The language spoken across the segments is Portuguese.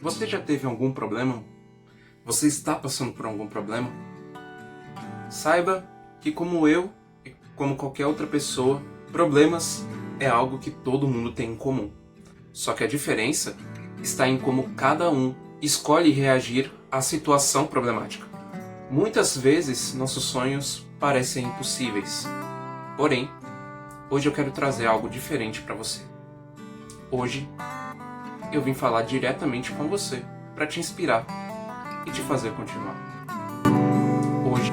Você já teve algum problema? Você está passando por algum problema? Saiba que, como eu e como qualquer outra pessoa, problemas é algo que todo mundo tem em comum. Só que a diferença está em como cada um escolhe reagir à situação problemática. Muitas vezes nossos sonhos parecem impossíveis. Porém, hoje eu quero trazer algo diferente para você. Hoje eu vim falar diretamente com você para te inspirar e te fazer continuar. Hoje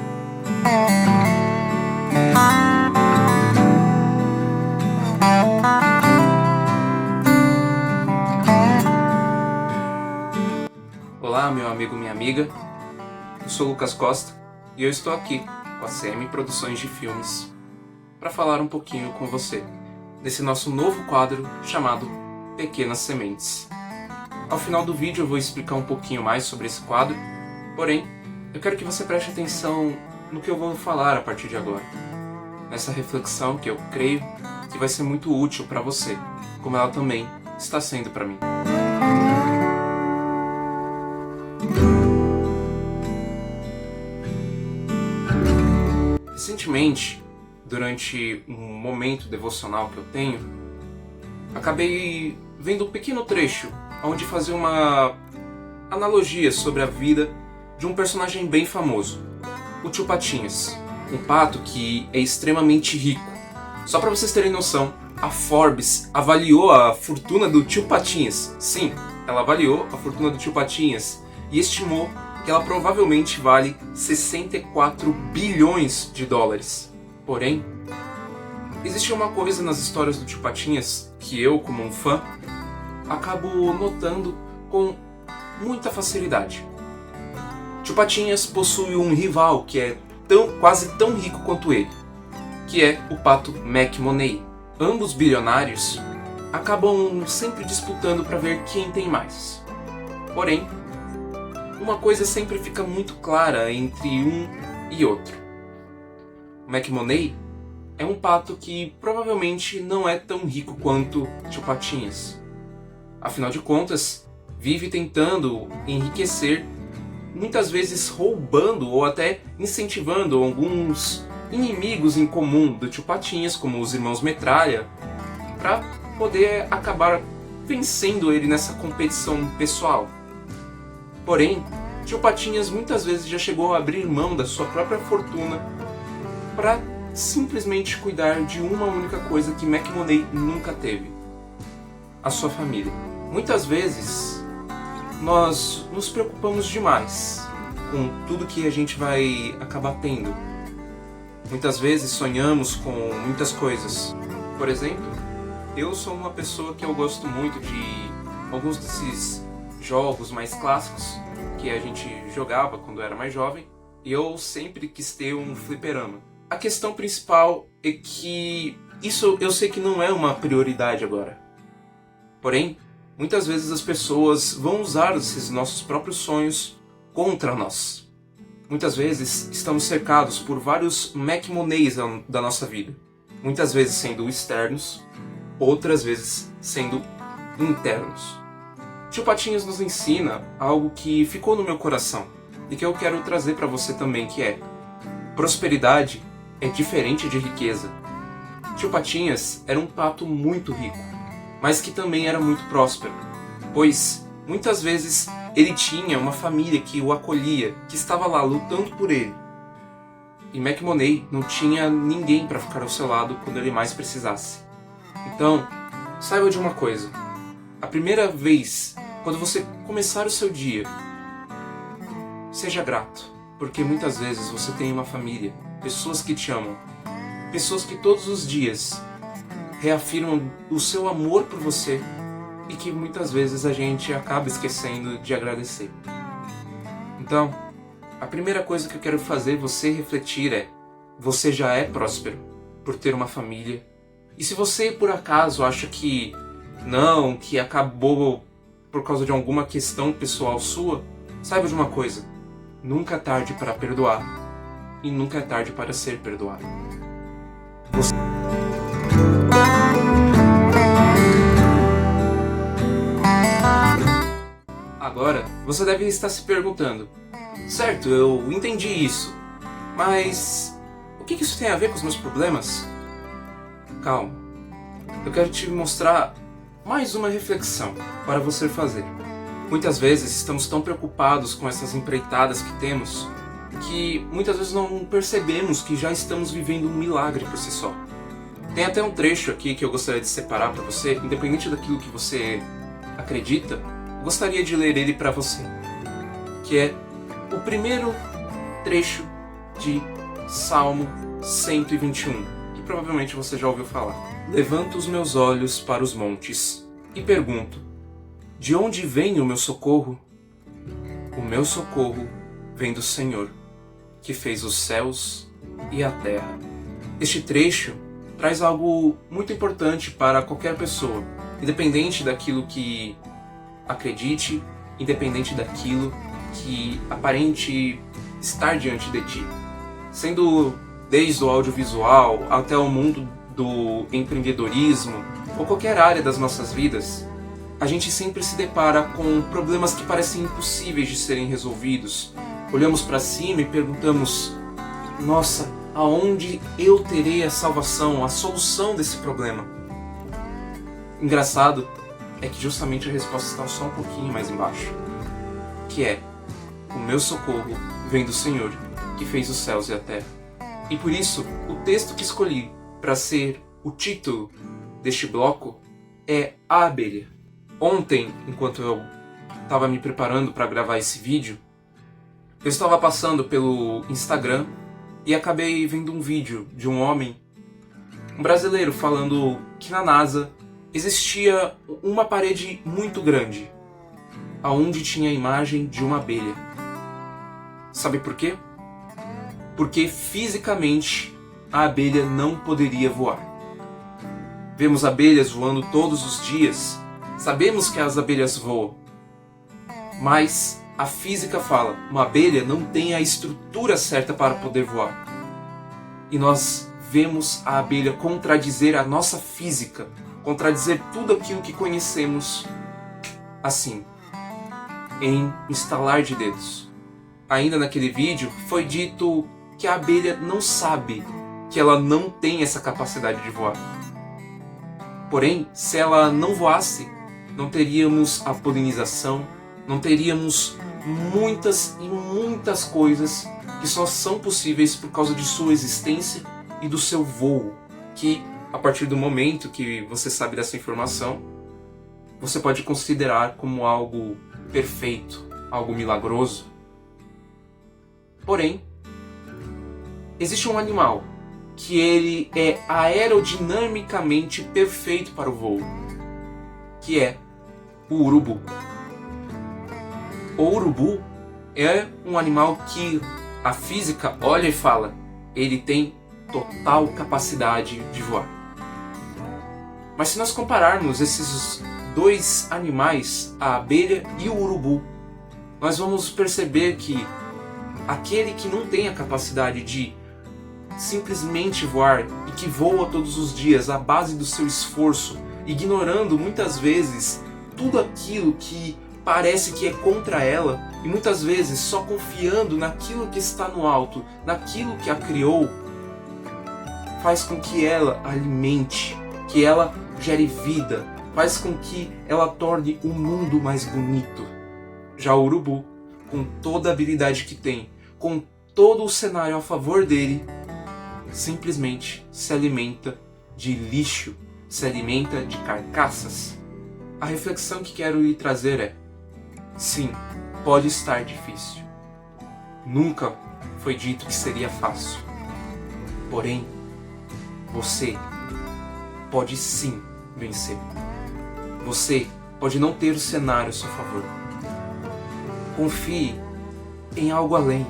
Olá, meu amigo, minha amiga. Eu sou Lucas Costa e eu estou aqui com a CM Produções de Filmes para falar um pouquinho com você nesse nosso novo quadro chamado Pequenas Sementes. Ao final do vídeo eu vou explicar um pouquinho mais sobre esse quadro, porém, eu quero que você preste atenção no que eu vou falar a partir de agora. Nessa reflexão que eu creio que vai ser muito útil para você, como ela também está sendo para mim. Recentemente, durante um momento devocional que eu tenho, acabei vendo um pequeno trecho onde fazia uma analogia sobre a vida de um personagem bem famoso, o Tio Patinhas, um pato que é extremamente rico. Só para vocês terem noção, a Forbes avaliou a fortuna do Tio Patinhas. Sim, ela avaliou a fortuna do Tio Patinhas e estimou que ela provavelmente vale 64 bilhões de dólares. Porém, existe uma coisa nas histórias do Tio Patinhas que eu, como um fã, acabo notando com muita facilidade. Tio Patinhas possui um rival que é quase tão rico quanto ele, que é o pato McMoney. Ambos bilionários acabam sempre disputando para ver quem tem mais. Porém, uma coisa sempre fica muito clara entre um e outro. O McMoney é um pato que provavelmente não é tão rico quanto Tio Patinhas. Afinal de contas, vive tentando enriquecer, muitas vezes roubando ou até incentivando alguns inimigos em comum do Tio Patinhas, como os irmãos Metralha, para poder acabar vencendo ele nessa competição pessoal. Porém, Tio Patinhas muitas vezes já chegou a abrir mão da sua própria fortuna para simplesmente cuidar de uma única coisa que McMoney nunca teve: a sua família. Muitas vezes nós nos preocupamos demais com tudo que a gente vai acabar tendo. Muitas vezes sonhamos com muitas coisas. Por exemplo, eu sou uma pessoa que eu gosto muito de alguns desses jogos mais clássicos que a gente jogava quando era mais jovem, e eu sempre quis ter um fliperama. A questão principal é que isso eu sei que não é uma prioridade agora. Porém, muitas vezes as pessoas vão usar esses nossos próprios sonhos contra nós. Muitas vezes estamos cercados por vários McMoneys da nossa vida. Muitas vezes sendo externos, outras vezes sendo internos. Tio Patinhas nos ensina algo que ficou no meu coração e que eu quero trazer para você também, que é: prosperidade é diferente de riqueza. Tio Patinhas era um pato muito rico, mas que também era muito próspero, pois muitas vezes ele tinha uma família que o acolhia, que estava lá lutando por ele. E McMoney não tinha ninguém para ficar ao seu lado quando ele mais precisasse. Então, saiba de uma coisa: a primeira vez, quando você começar o seu dia, seja grato, porque muitas vezes você tem uma família, pessoas que te amam, pessoas que todos os dias reafirmam o seu amor por você e que muitas vezes a gente acaba esquecendo de agradecer. Então, a primeira coisa que eu quero fazer você refletir é: você já é próspero por ter uma família. E se você por acaso acha que não, que acabou por causa de alguma questão pessoal sua, saiba de uma coisa: nunca é tarde para perdoar e nunca é tarde para ser perdoado. Agora, você deve estar se perguntando: certo, eu entendi isso, mas o que isso tem a ver com os meus problemas? Calma, eu quero te mostrar mais uma reflexão para você fazer. Muitas vezes estamos tão preocupados com essas empreitadas que temos que muitas vezes não percebemos que já estamos vivendo um milagre por si só. Tem até um trecho aqui que eu gostaria de separar para você, independente daquilo que você acredita, eu gostaria de ler ele para você, que é o primeiro trecho de Salmo 121, que provavelmente você já ouviu falar. Levanto os meus olhos para os montes e pergunto: de onde vem o meu socorro? O meu socorro vem do Senhor, que fez os céus e a terra. Este trecho traz algo muito importante para qualquer pessoa, independente daquilo que acredite, independente daquilo que aparente estar diante de ti. Sendo desde o audiovisual até o mundo do empreendedorismo ou qualquer área das nossas vidas, a gente sempre se depara com problemas que parecem impossíveis de serem resolvidos. Olhamos para cima e perguntamos: nossa, aonde eu terei a salvação, a solução desse problema? Engraçado é que justamente a resposta está só um pouquinho mais embaixo, que é: o meu socorro vem do Senhor, que fez os céus e a terra. E por isso, o texto que escolhi para ser o título deste bloco é A Abelha. Ontem, enquanto eu estava me preparando para gravar esse vídeo, eu estava passando pelo Instagram e acabei vendo um vídeo de um homem, um brasileiro, falando que na NASA existia uma parede muito grande, aonde tinha a imagem de uma abelha. Sabe por quê? Porque fisicamente a abelha não poderia voar. Vemos abelhas voando todos os dias, sabemos que as abelhas voam, mas a física fala: uma abelha não tem a estrutura certa para poder voar. E nós vemos a abelha contradizer a nossa física, contradizer tudo aquilo que conhecemos assim, em estalar de dedos. Ainda naquele vídeo foi dito que a abelha não sabe que ela não tem essa capacidade de voar. Porém, se ela não voasse, não teríamos a polinização, não teríamos muitas e muitas coisas que só são possíveis por causa de sua existência e do seu voo, que a partir do momento que você sabe dessa informação, você pode considerar como algo perfeito, algo milagroso. Porém, existe um animal que ele é aerodinamicamente perfeito para o voo, que é o urubu. O urubu é um animal que a física olha e fala: ele tem total capacidade de voar. Mas se nós compararmos esses dois animais, a abelha e o urubu, nós vamos perceber que aquele que não tem a capacidade de simplesmente voar e que voa todos os dias à base do seu esforço, ignorando muitas vezes tudo aquilo que parece que é contra ela, e muitas vezes só confiando naquilo que está no alto, naquilo que a criou, faz com que ela alimente, que ela gere vida, faz com que ela torne o mundo mais bonito. Já o urubu, com toda a habilidade que tem, com todo o cenário a favor dele, simplesmente se alimenta de lixo, se alimenta de carcaças. A reflexão que quero lhe trazer é: sim, pode estar difícil. Nunca foi dito que seria fácil. Porém, você pode sim vencer. Você pode não ter o cenário a seu favor. Confie em algo além.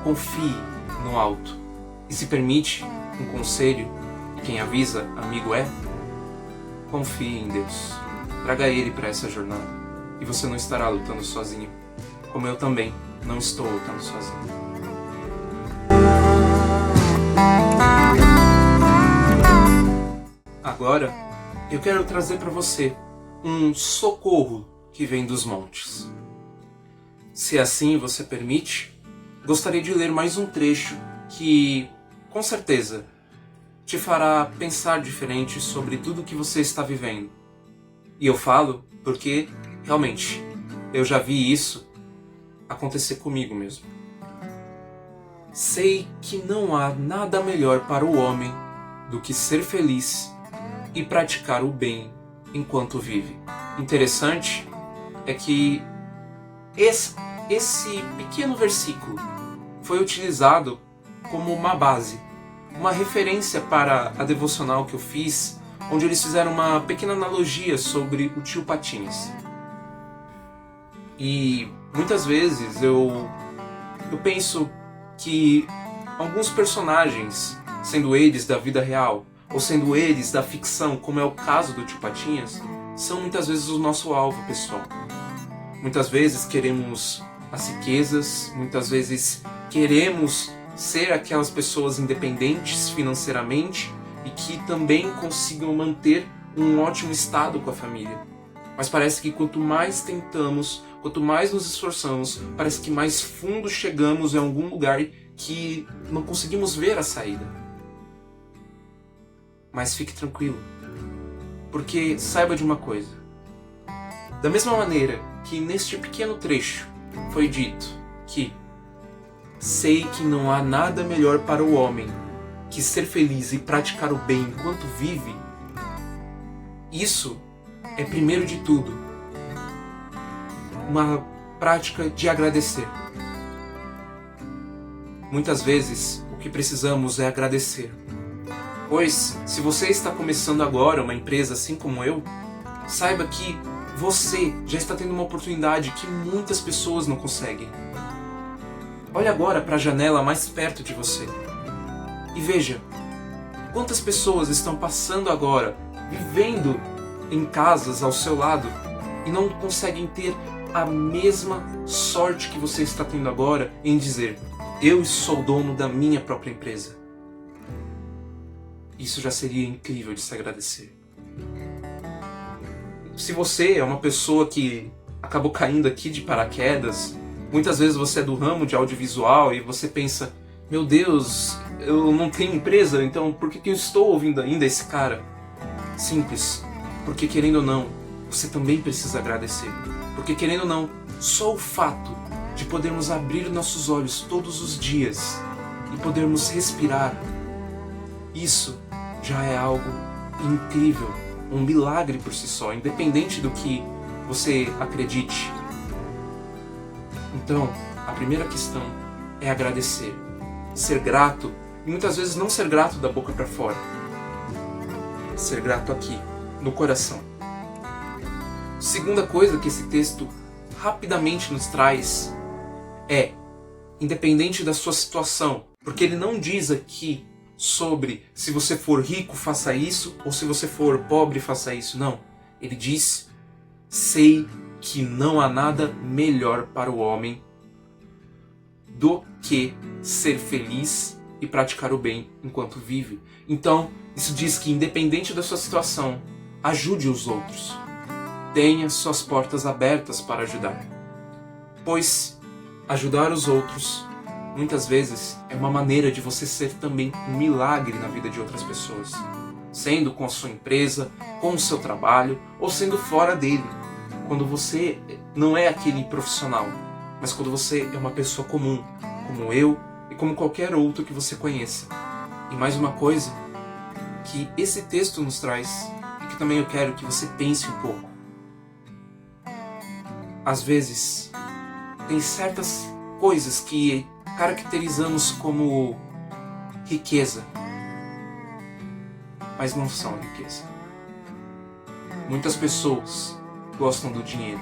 Confie no alto. E se permite um conselho, e quem avisa, amigo é: confie em Deus. Traga Ele para essa jornada. E você não estará lutando sozinho, como eu também não estou lutando sozinho. Agora, eu quero trazer para você um socorro que vem dos montes. Se assim você permite, gostaria de ler mais um trecho que, com certeza, te fará pensar diferente sobre tudo que você está vivendo. E eu falo porque, realmente, eu já vi isso acontecer comigo mesmo. Sei que não há nada melhor para o homem do que ser feliz e praticar o bem enquanto vive. Interessante é que esse pequeno versículo foi utilizado como uma base, uma referência para a devocional que eu fiz, onde eles fizeram uma pequena analogia sobre o tio Patinhas. E muitas vezes eu penso que alguns personagens, sendo eles da vida real ou sendo eles da ficção, como é o caso do tio Patinhas, são muitas vezes o nosso alvo pessoal. Muitas vezes queremos as riquezas, muitas vezes queremos ser aquelas pessoas independentes financeiramente e que também consigam manter um ótimo estado com a família. Mas parece que quanto mais tentamos, quanto mais nos esforçamos, parece que mais fundo chegamos em algum lugar que não conseguimos ver a saída. Mas fique tranquilo, porque saiba de uma coisa. Da mesma maneira que neste pequeno trecho foi dito que sei que não há nada melhor para o homem que ser feliz e praticar o bem enquanto vive, isso é, primeiro de tudo, uma prática de agradecer. Muitas vezes o que precisamos é agradecer. Pois, se você está começando agora uma empresa assim como eu, saiba que você já está tendo uma oportunidade que muitas pessoas não conseguem. Olhe agora para a janela mais perto de você e veja quantas pessoas estão passando agora, vivendo em casas ao seu lado e não conseguem ter a mesma sorte que você está tendo agora em dizer: eu sou dono da minha própria empresa. Isso já seria incrível de se agradecer. Se você é uma pessoa que acabou caindo aqui de paraquedas, muitas vezes você é do ramo de audiovisual e você pensa: meu Deus, eu não tenho empresa, então por que eu estou ouvindo ainda esse cara? Simples, porque querendo ou não, você também precisa agradecer. Porque querendo ou não, só o fato de podermos abrir nossos olhos todos os dias e podermos respirar, isso já é algo incrível, um milagre por si só, independente do que você acredite. Então, a primeira questão é agradecer, ser grato, e muitas vezes não ser grato da boca para fora, ser grato aqui, no coração. Segunda coisa que esse texto rapidamente nos traz é, independente da sua situação, porque ele não diz aqui sobre se você for rico faça isso, ou se você for pobre faça isso, não. Ele diz: sei que não há nada melhor para o homem do que ser feliz e praticar o bem enquanto vive. Então, isso diz que independente da sua situação, ajude os outros. Tenha suas portas abertas para ajudar. Pois ajudar os outros muitas vezes é uma maneira de você ser também um milagre na vida de outras pessoas. Sendo com a sua empresa, com o seu trabalho ou sendo fora dele. Quando você não é aquele profissional, mas quando você é uma pessoa comum, como eu e como qualquer outro que você conheça. E mais uma coisa que esse texto nos traz e que também eu quero que você pense um pouco. Às vezes, tem certas coisas que caracterizamos como riqueza, mas não são riqueza. Muitas pessoas gostam do dinheiro,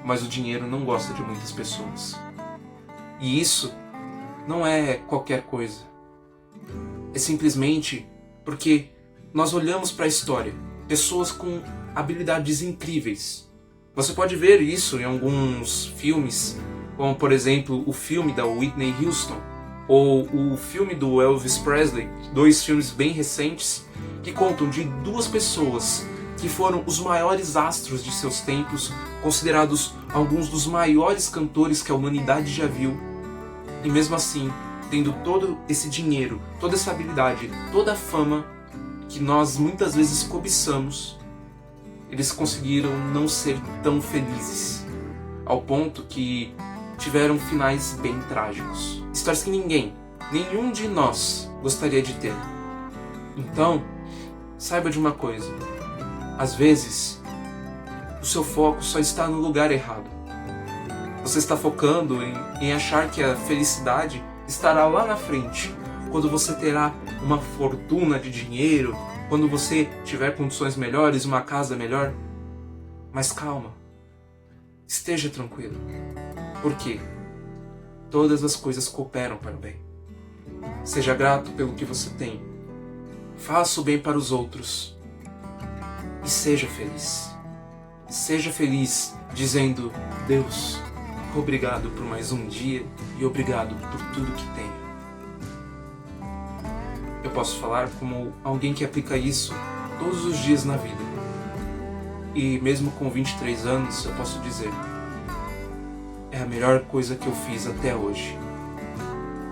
mas o dinheiro não gosta de muitas pessoas. E isso não é qualquer coisa. É simplesmente porque nós olhamos para a história, pessoas com habilidades incríveis. Você pode ver isso em alguns filmes, como por exemplo o filme da Whitney Houston ou o filme do Elvis Presley, dois filmes bem recentes que contam de duas pessoas que foram os maiores astros de seus tempos, considerados alguns dos maiores cantores que a humanidade já viu, e mesmo assim, tendo todo esse dinheiro, toda essa habilidade, toda a fama que nós muitas vezes cobiçamos, eles conseguiram não ser tão felizes, ao ponto que tiveram finais bem trágicos. Histórias que nenhum de nós gostaria de ter. Então, saiba de uma coisa: às vezes, o seu foco só está no lugar errado. Você está focando em achar que a felicidade estará lá na frente, quando você terá uma fortuna de dinheiro, quando você tiver condições melhores, uma casa melhor. Mas calma, esteja tranquilo, porque todas as coisas cooperam para o bem. Seja grato pelo que você tem, faça o bem para os outros e seja feliz. Seja feliz dizendo: Deus, obrigado por mais um dia e obrigado por tudo que tenho. Eu posso falar como alguém que aplica isso todos os dias na vida. E mesmo com 23 anos, eu posso dizer: é a melhor coisa que eu fiz até hoje.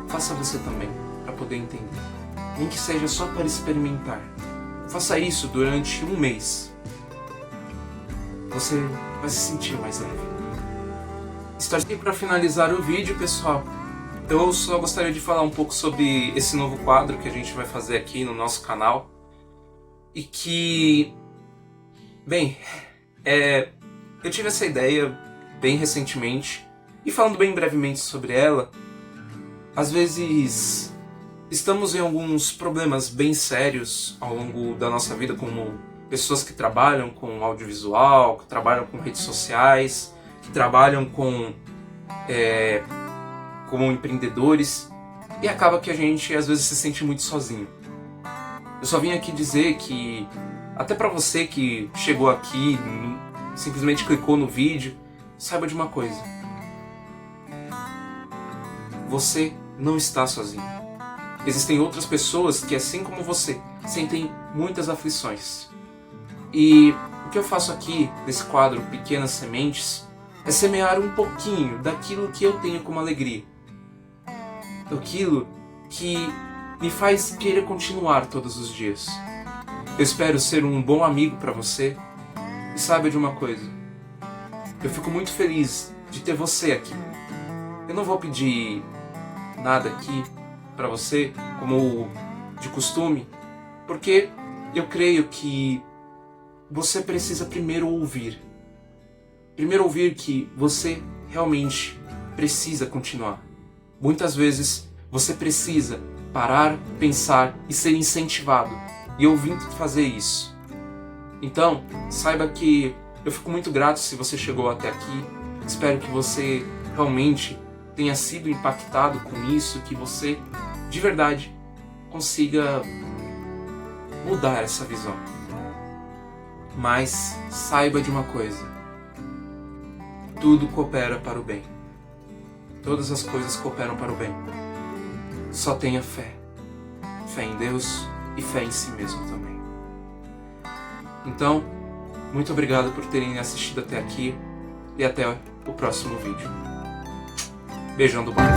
Faça você também, para poder entender. Nem que seja só para experimentar. Faça isso durante um mês. Você vai se sentir mais leve. Estou aqui para finalizar o vídeo, pessoal. Eu só gostaria de falar um pouco sobre esse novo quadro que a gente vai fazer aqui no nosso canal. E que... Bem, eu tive essa ideia bem recentemente. E falando bem brevemente sobre ela, às vezes estamos em alguns problemas bem sérios ao longo da nossa vida, como pessoas que trabalham com audiovisual, que trabalham com redes sociais, que trabalham como empreendedores, e acaba que a gente às vezes se sente muito sozinho. Eu só vim aqui dizer que, até pra você que chegou aqui, simplesmente clicou no vídeo, saiba de uma coisa: você não está sozinho. Existem outras pessoas que, assim como você, sentem muitas aflições. E o que eu faço aqui, nesse quadro Pequenas Sementes, é semear um pouquinho daquilo que eu tenho como alegria. Aquilo que me faz querer continuar todos os dias. Eu espero ser um bom amigo para você. E saiba de uma coisa: eu fico muito feliz de ter você aqui. Eu não vou pedir nada aqui para você, como de costume, porque eu creio que você precisa primeiro ouvir. Primeiro ouvir que você realmente precisa continuar. Muitas vezes você precisa parar, pensar e ser incentivado. E eu vim fazer isso. Então, saiba que eu fico muito grato se você chegou até aqui. Espero que você realmente tenha sido impactado com isso, que você, de verdade, consiga mudar essa visão. Mas saiba de uma coisa: tudo coopera para o bem. Todas as coisas cooperam para o bem. Só tenha fé. Fé em Deus e fé em si mesmo também. Então, muito obrigado por terem assistido até aqui e até o próximo vídeo. Beijão do Bar.